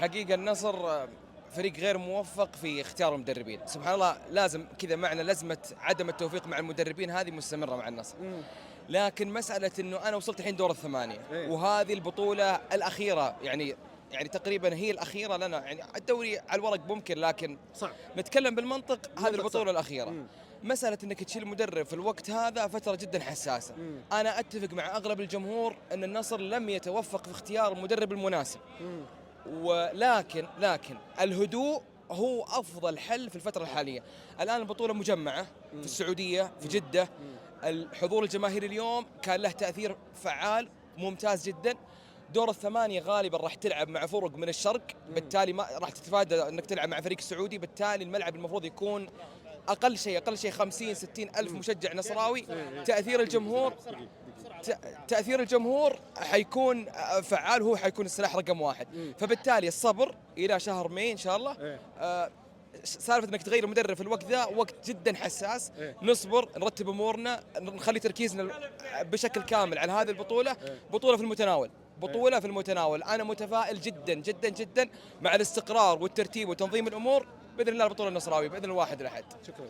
حقيقة النصر فريق غير موفق في اختيار المدربين، سبحان الله لازم كذا معنى لزمة عدم التوفيق مع المدربين هذه مستمرة مع النصر. لكن مسألة انه انا وصلت الحين دور الثمانية وهذه البطولة الأخيرة يعني تقريبا هي الأخيرة لنا، يعني الدوري على الورق ممكن لكن صعب. نتكلم بالمنطق، هذه البطولة صعب. الأخيرة. مسألة انك تشيل مدرب في الوقت هذا فترة جدا حساسة. انا اتفق مع اغلب الجمهور ان النصر لم يتوفق في اختيار المدرب المناسب. لكن الهدوء هو أفضل حل في الفترة الحالية. الآن البطولة مجمعة في السعودية في جدة. الحضور الجماهيري اليوم كان له تأثير فعال ممتاز جدا. دور الثمانية غالبا راح تلعب مع فرق من الشرق، بالتالي ما راح تتفادى انك تلعب مع فريق سعودي، بالتالي الملعب المفروض يكون اقل شيء 50 60 الف مشجع نصراوي. تأثير الجمهور حيكون فعال، هو حيكون السلاح رقم واحد. فبالتالي الصبر إلى شهر ماي إن شاء الله. سالفة انك تغير مدرب في الوقت ذا وقت جدا حساس. نصبر، نرتب امورنا، نخلي تركيزنا بشكل كامل على هذه البطولة. بطولة في المتناول. انا متفائل جدا جدا جدا مع الاستقرار والترتيب وتنظيم الامور باذن الله. البطولة النصراوي باذن الواحد الاحد. شكرا.